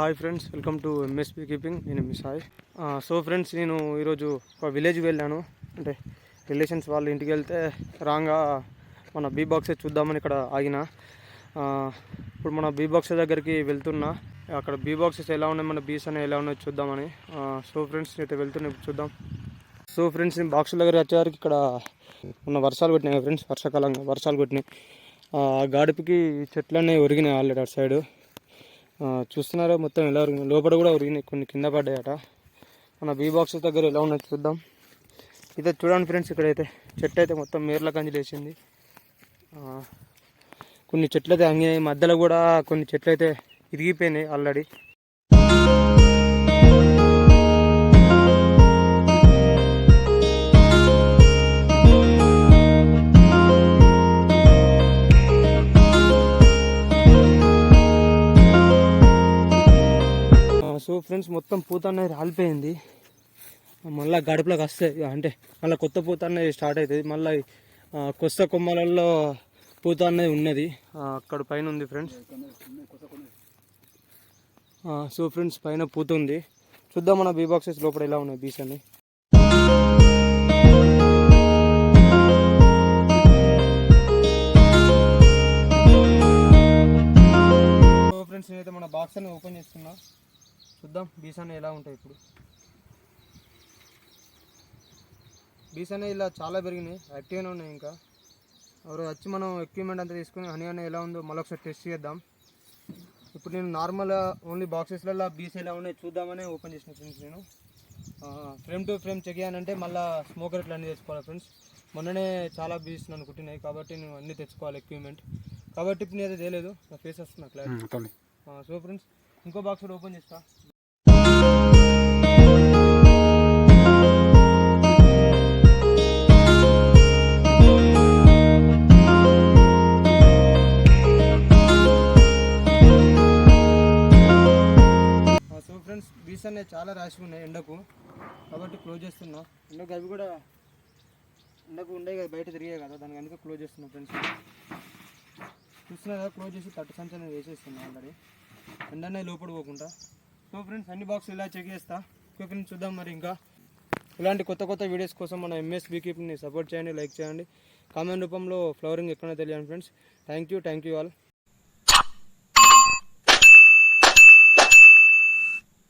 Hi friends, welcome to MSP keeping. నేను మీ Sai. So friends, నేను ఈరోజు ఒక విలేజ్కి వెళ్ళాను. అంటే రిలేషన్స్ వాళ్ళ ఇంటికి వెళ్తే రాగా మన బీ బాక్సే చూద్దామని ఇక్కడ ఆగిన. ఇప్పుడు మన బీ బాక్స్ దగ్గరికి వెళ్తున్నా. అక్కడ బీ బాక్సెస్ ఎలా ఉన్నాయి, మన బీస్ అనేవి ఎలా ఉన్నాయో చూద్దామని. సో ఫ్రెండ్స్, అయితే వెళ్తున్నా, చూద్దాం. సో ఫ్రెండ్స్, నేను బాక్స్ దగ్గర వచ్చేవారికి ఇక్కడ ఉన్న వర్షాలు కొట్టినాయి ఫ్రెండ్స్. వర్షాకాలంగా వర్షాలు కొట్టినాయి. గాడిపికి చెట్లన్నీ ఒరిగినాయి ఆల్రెడీ అటు సైడు. చూస్తున్నారా మొత్తం ఎలా ఉరిగినాయి, లోపల కూడా ఉరిగినాయి, కొన్ని కింద పడ్డాయట. మన బీ బాక్స్ దగ్గర ఎలా ఉన్నది చూద్దాం. ఇదే చూడండి ఫ్రెండ్స్, ఇక్కడైతే చెట్టు అయితే మొత్తం మేర్ల కంచి లేచింది. కొన్ని చెట్లు అయితే అంగినాయి, మధ్యలో కూడా కొన్ని చెట్లు అయితే ఇరిగిపోయినాయి ఆల్రెడీ. సో ఫ్రెండ్స్, మొత్తం పూత అనేది రాలిపోయింది. మళ్ళీ గడుపులోకి వస్తాయి, అంటే మళ్ళీ కొత్త పూత అనేది స్టార్ట్ అవుతుంది. మళ్ళీ కొత్త కొమ్మలలో పూత అనేది ఉన్నది, అక్కడ పైన ఉంది ఫ్రెండ్స్. సో ఫ్రెండ్స్, పైన పూత ఉంది. చూద్దాం మన బీ బాక్సెస్ లోపల ఎలా ఉన్నాయి బీస్ అని. సో ఫ్రెండ్స్, నేనైతే మన బాక్స్ అని ఓపెన్ చేస్తున్నా. చూద్దాం బీస్ అనేవి ఎలా ఉంటాయి. ఇప్పుడు బీస్ అనేవి ఇలా చాలా పెరిగినాయి, యాక్టివ్గానే ఉన్నాయి. ఇంకా ఎవరు వచ్చి మనం ఎక్విప్మెంట్ అంతా తీసుకుని హనీ అనేది ఎలా ఉందో మళ్ళీ ఒకసారి టెస్ట్ చేద్దాం. ఇప్పుడు నేను నార్మల్ ఓన్లీ బాక్సెస్లలో బీస్ ఎలా ఉన్నాయి చూద్దామని ఓపెన్ చేసిన ఫ్రెండ్స్. నేను ఫ్రేమ్ టు ఫ్రేమ్ చెక్ చేయాలంటే మళ్ళీ స్మోకర్ ఇట్లా అన్నీ తెచ్చుకోవాలి ఫ్రెండ్స్. మొన్ననే చాలా బీస్ నన్ను కుట్టినాయి కాబట్టి నేను అన్నీ తెచ్చుకోవాలి ఎక్విప్మెంట్. కాబట్టి ఇప్పుడు నేను అయితే తెలియదు, నా ఫేస్ వస్తుంది క్లారిటీ. సో ఫ్రెండ్స్, ఇంకో బాక్స్ కూడా ఓపెన్ చేస్తా. సో ఫ్రెండ్స్, బీస్ అనేవి చాలా ర్యాష్గా ఉన్నాయి ఎండకు, కాబట్టి క్లోజ్ చేస్తున్నా. ఎండకు అవి కూడా ఎండకు ఉండే కదా, బయట తిరిగాయి కదా, దానికి అందుకే క్లోజ్ చేస్తున్నా ఫ్రెండ్స్. చూస్తున్నా కదా, క్లోజ్ చేసి తట్టు సంచి అనేది వేసేస్తున్నా ఆల్రెడీ, ఎండనే లోపల పోకుండా. సో ఫ్రెండ్స్, అన్ని బాక్స్ ఇలా చెక్ చేస్తా. ఓకే ఫ్రెండ్స్, చూద్దాం మరి. ఇంకా ఇలాంటి కొత్త కొత్త వీడియోస్ కోసం మన ఎంఎస్ బీ కీపింగ్ని సపోర్ట్ చేయండి, లైక్ చేయండి, కామెంట్ రూపంలో ఫ్లవరింగ్ ఎక్కడైనా తెలియండి ఫ్రెండ్స్. Thank you all.